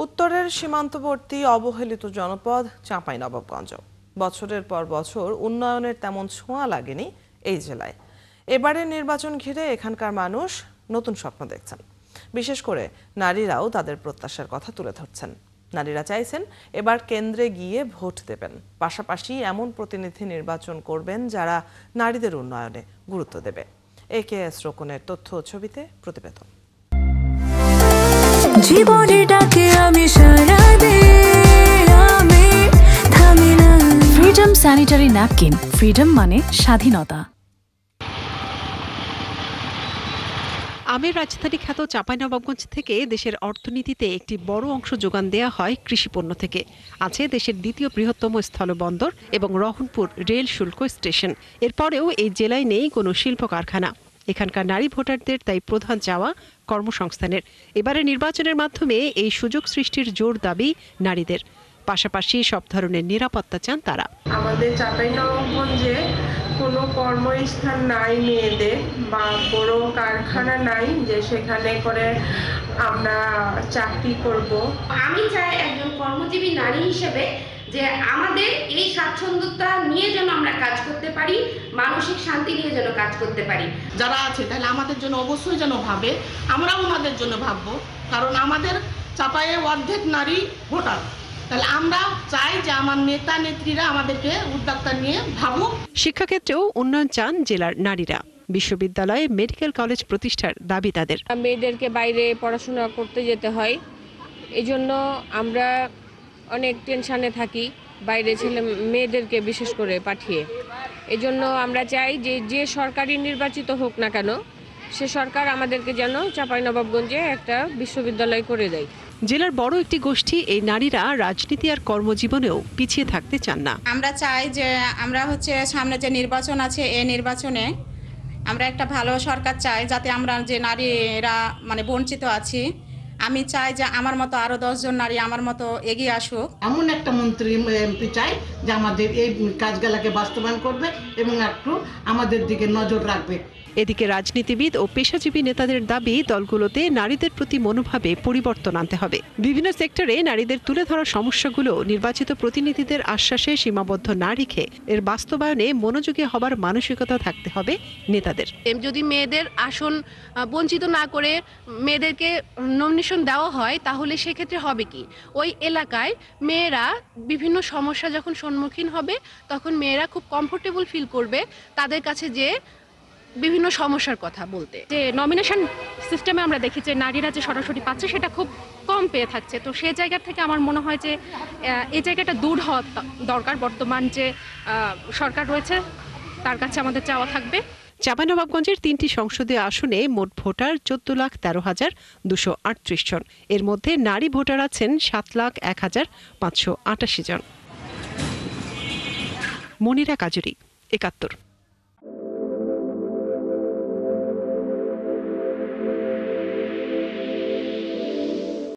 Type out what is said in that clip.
উত্তরের সীমান্তবর্তী অবহেলিত জনপদ চাঁপাইনবাবগঞ্জ। বছরের পর বছর উন্নয়নের তেমন ছোঁয়া লাগেনি এই জেলায়। এবারের নির্বাচন ঘিরে এখানকার মানুষ নতুন স্বপ্ন দেখছেন। বিশেষ করে নারীরাও তাদের প্রত্যাশার কথা তুলে ধরছেন। নারীরা চাইছেন এবার কেন্দ্রে গিয়ে ভোট দেবেন, পাশাপাশি এমন প্রতিনিধি নির্বাচন করবেন যারা নারীদের উন্নয়নে গুরুত্ব দেবে। AKS রোকনের তথ্য ছবিতে প্রতিবেদন। জীবনের ডাকে আমি সাড়া দেই, আমি থামি না। ফ্রিডম স্যানিটারি ন্যাপকিন, ফ্রিডম মানে স্বাধীনতা। আমের রাজধানী খ্যাত চাঁপাইনবাবগঞ্জ থেকে দেশের অর্থনীতিতে একটি বড় অংশ যোগান দেয়া হয় কৃষিপণ্য থেকে। আছে দেশের দ্বিতীয় বৃহত্তম স্থলবন্দর এবং রহনপুর রেল শুল্ক স্টেশন। এরপরেও এই জেলায় নেই কোনো শিল্প কারখানা। এখানকার নারী ভোটারদের তাই প্রধান চাওয়া কর্মসংস্থানের। এবারে নির্বাচনের মাধ্যমে এই সুযোগ সৃষ্টির জোর দাবি নারীদের। পাশাপাশি সব ধরনের নিরাপত্তা চান তারা। আমাদের চাঁপাইনবাবগঞ্জে কোনো কর্মস্থান নাই মেয়েদের, বা বড় কারখানা নাই যে সেখানে করে আমরা চাকরি করব। আমি চাই একজন কর্মজীবী নারী হিসেবে যে আমাদের এই স্বাচ্ছন্দ্যতা নিয়ে যেন আমরা কাজ করতে পারি, মানসিক শান্তি নিয়ে যেন কাজ করতে পারি। যারা আছে তাহলে আমাদের জন্য অবশ্যই যেন ভাবে, আমরাও ওনাদের জন্য ভাববো, কারণ আমাদের চাপায়ে অর্ধেক নারী ভোটার। তাহলে আমরা চাই যে আমার নেতা নেত্রীরা আমাদেরকে উদ্যোক্তা নিয়ে ভাবুক। শিক্ষাক্ষেত্রেও উন্নয়ন চান জেলার নারীরা। বিশ্ববিদ্যালয়ে মেডিকেল কলেজ প্রতিষ্ঠার দাবি তাদের। মেয়েদেরকে বাইরে পড়াশোনা করতে যেতে হয়, এজন্য আমরা অনেক টেনশনে থাকি বাইরে মেয়েদেরকে বিশেষ করে পাঠিয়ে। এজন্য আমরা চাই যে সরকারি নির্বাচিত হোক না কেন, সে সরকার আমাদেরকে যেন চাঁপাইনবাবগঞ্জে একটা বিশ্ববিদ্যালয় করে দেয়। জেলার বড় একটি গোষ্ঠী এই নারীরা রাজনীতি আর কর্মজীবনেও পিছিয়ে থাকতে চান না। আমরা চাই যে আমরা সামনে যে নির্বাচন আছে, এই নির্বাচনে আমরা একটা ভালো সরকার চাই, যাতে আমরা যে নারীরা বঞ্চিত আছি, আমি চাই যে আমার মতো আরো 10 জন নারী আমার মতো এগিয়ে আসুক। এমন একটা মন্ত্রী এমপি চাই যে আমাদের এই কাজগুলোকে বাস্তবায়ন করবে এবং একটু আমাদের দিকে নজর রাখবে। এদিকে রাজনীতিবিদ ও পেশাজীবী নেতাদের দাবি দলগুলোতে নারীদের প্রতি মনোভাবে পরিবর্তন আনতে হবে। বিভিন্ন সেক্টরে নারীদের তুলে ধরা সমস্যাগুলো নির্বাচিত প্রতিনিধিদের আশ্বাসে সীমাবদ্ধ না রেখে এর বাস্তবায়নে মনোযোগী হবার মানসিকতা থাকতে হবে নেতাদের। যদি মেয়েদের আসন বঞ্চিত না করে মেয়েদেরকে নমিনেশন দেওয়া হয়, তাহলে সেক্ষেত্রে হবে কি, ওই এলাকায় মেয়েরা বিভিন্ন সমস্যা যখন সম্মুখীন হবে, তখন মেয়েরা খুব কমফোর্টেবল ফিল করবে তাদের কাছে যে বিভিন্ন সমস্যার কথা বলতে। যে নমিনেশন সিস্টেমে আমরা দেখি যে নারীরা যে সরাসরি পাচ্ছে সেটা খুব কম পেয়ে থাকছে। তো সেই জায়গা থেকে আমার মনে হয় যে এই জায়গাটা দূর হওয়া দরকার। বর্তমান যে সরকার রয়েছে তার কাছে আমাদের চাওয়া থাকবে। চাঁপাইনবাবগঞ্জের 3টি সংসদীয় আসনে মোট ভোটার 14,13,238 জন। এর মধ্যে নারী ভোটার আছেন 7,01,588 জন। মনিরা কাজুরি, 71।